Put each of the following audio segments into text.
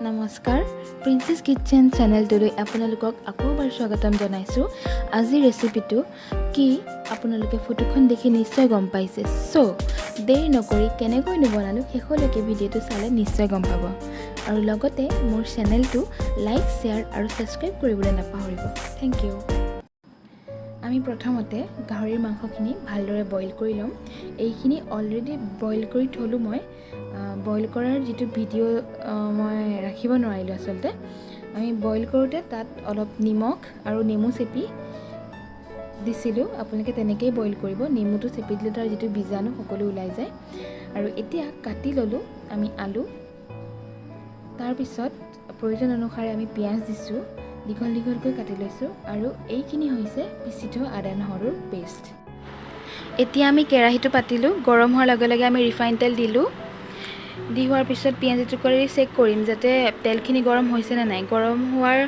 নমস্কাৰ princess kitchen চেনেলটোলৈ আপোনালোকক আকৌ এবাৰ স্বাগতম জনাইছোঁ। আজি ৰেচিপিটো কি আপোনালোকে ফটোখন দেখি নিশ্চয় গম পাইছে। দেৰি নকৰি কেনেকৈ নবনালোঁ শেষলৈকে ভিডিঅ'টো চালে নিশ্চয় গম পাব। আৰু লগতে মোৰ চেনেলটো লাইক শ্বেয়াৰ আৰু ছাবস্ক্ৰাইব কৰিবলৈ নাপাহৰিব। Thank you. আমি প্ৰথমতে গাহৰিৰ মাংসখিনি ভালদৰে বইল কৰি ল'ম। এইখিনি অলৰেডি বইল কৰি থলোঁ মই। বইল কৰাৰ যিটো ভিডিঅ' মই ৰাখিব নোৱাৰিলোঁ আচলতে। আমি বইল কৰোঁতে তাত অলপ নিমখ আৰু নেমু চেপি দিছিলোঁ। আপোনালোকে তেনেকৈয়ে বইল কৰিব। নেমুটো চেপি দিলে তাৰ যিটো বীজাণু সকলো ওলাই যায়। আৰু এতিয়া কাটি ল'লোঁ আমি আলু। তাৰপিছত প্ৰয়োজন অনুসাৰে আমি পিঁয়াজ দিছোঁ, দীঘল দীঘলকৈ কাটি লৈছোঁ। আৰু এইখিনি হৈছে পিচি থোৱা আদা নহৰুৰ পেষ্ট। এতিয়া আমি কেৰাহীটো পাতিলোঁ। গৰম হোৱাৰ লগে লগে আমি ৰিফাইন তেল দিলোঁ। দি হোৱাৰ পিছত পিঁয়াজ এটুকুৰা দি চেক কৰিম যাতে তেলখিনি গৰম হৈছে নে নাই। গৰম হোৱাৰ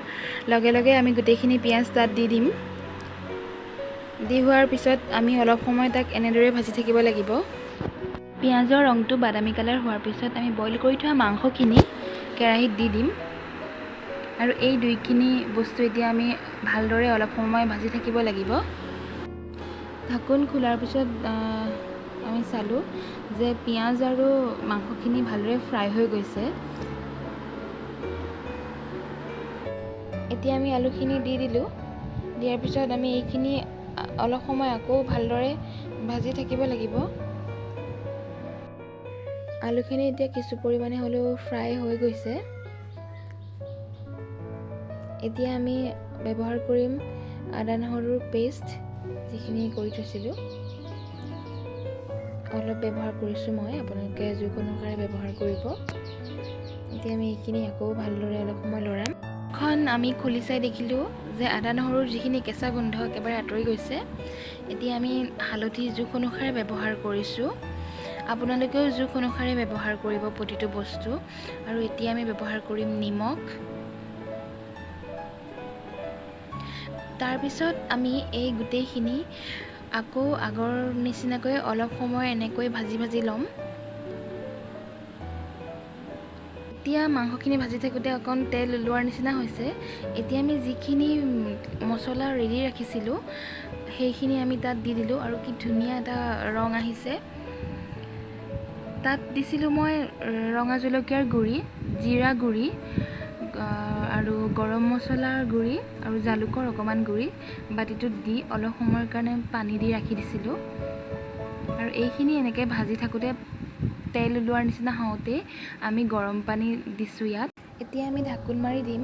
লগে লগে আমি গোটেইখিনি পিঁয়াজ তাত দি দিম। দি হোৱাৰ পিছত আমি অলপ সময় তাক এনেদৰে ভাজি থাকিব লাগিব। পিঁয়াজৰ ৰংটো বাদামী কালাৰ হোৱাৰ পিছত আমি বইল কৰি থোৱা মাংসখিনি কেৰাহীত দি দিম। আৰু এই দুইখিনি বস্তু এতিয়া আমি ভালদৰে অলপ সময় ভাজি থাকিব লাগিব। ঢাকোন খোলাৰ পিছত আমি চালোঁ যে পিঁয়াজ আৰু মাংসখিনি ভালদৰে ফ্ৰাই হৈ গৈছে। এতিয়া আমি আলুখিনি দি দিলোঁ। দিয়াৰ পিছত আমি এইখিনি অলপ সময় আকৌ ভালদৰে ভাজি থাকিব লাগিব। আলুখিনি এতিয়া কিছু পৰিমাণে হ'লেও ফ্ৰাই হৈ গৈছে। এতিয়া আমি ব্যৱহাৰ কৰিম আদা নহৰুৰ পেষ্ট, যিখিনি কৰি থৈছিলোঁ। অলপ ব্যৱহাৰ কৰিছোঁ মই, আপোনালোকে জোখ অনুসাৰে ব্যৱহাৰ কৰিব। এতিয়া আমি এইখিনি আকৌ ভালদৰে অলপ সময় লৰাম। আমি খুলি চাই দেখিলোঁ যে আদা নহৰুৰ যিখিনি কেঁচা গোন্ধ একেবাৰে আঁতৰি গৈছে। এতিয়া আমি হালধি জোখ অনুসাৰে ব্যৱহাৰ কৰিছোঁ। আপোনালোকেও জোখ অনুসাৰে ব্যৱহাৰ কৰিব প্ৰতিটো বস্তু। আৰু এতিয়া আমি ব্যৱহাৰ কৰিম নিমখ। তাৰপিছত আমি এই গোটেইখিনি আকৌ আগৰ নিচিনাকৈ অলপ সময় এনেকৈ ভাজি ভাজি ল'ম। এতিয়া মাংসখিনি ভাজি থাকোঁতে অকণ তেল ওলোৱাৰ নিচিনা হৈছে। এতিয়া আমি যিখিনি মছলা ৰেডি ৰাখিছিলোঁ সেইখিনি আমি তাত দি দিলোঁ। আৰু কি ধুনীয়া এটা ৰং আহিছে। তাত দিছিলোঁ মই ৰঙা জলকীয়াৰ গুড়ি, জিৰা গুড়ি আৰু গৰম মছলাৰ গুড়ি আৰু জালুকৰ অকণমান গুড়ি বাতিটোত দি অলপ সময়ৰ কাৰণে পানী দি ৰাখি দিছিলোঁ। আৰু এইখিনি এনেকৈ ভাজি থাকোঁতে তেল ওলোৱাৰ নিচিনা হওঁতে আমি গৰম পানী দিছোঁ ইয়াত। এতিয়া আমি ঢাকোন মাৰি দিম।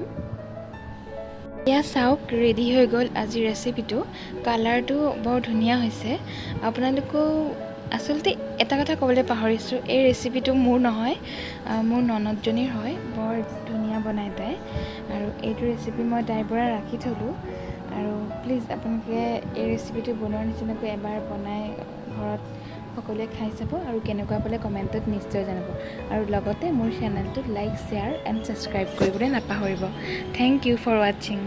এয়া চাওক, ৰেডি হৈ গ'ল আজিৰ ৰেচিপিটো। কালাৰটো বৰ ধুনীয়া হৈছে। আপোনালোকেও আচলতে এটা কথা ক'বলৈ পাহৰিছোঁ, এই ৰেচিপিটো মোৰ নহয়, মোৰ ননদজনীৰ হয়। বৰ ধুনীয়া বনাই তাই। আৰু এইটো ৰেচিপি মই তাইৰ পৰা ৰাখি থ'লোঁ। আৰু প্লিজ আপোনালোকে এই ৰেচিপিটো বনোৱাৰ নিচিনাকৈ এবাৰ বনাই ঘৰত সকলোৱে খাই চাব আৰু কেনেকুৱা পালে কমেণ্টত নিশ্চয় জনাব। আৰু লগতে মোৰ চেনেলটোত লাইক শ্বেয়াৰ এণ্ড ছাবস্ক্ৰাইব কৰিবলৈ নাপাহৰিব। থেংক ইউ ফৰ ৱাচিং।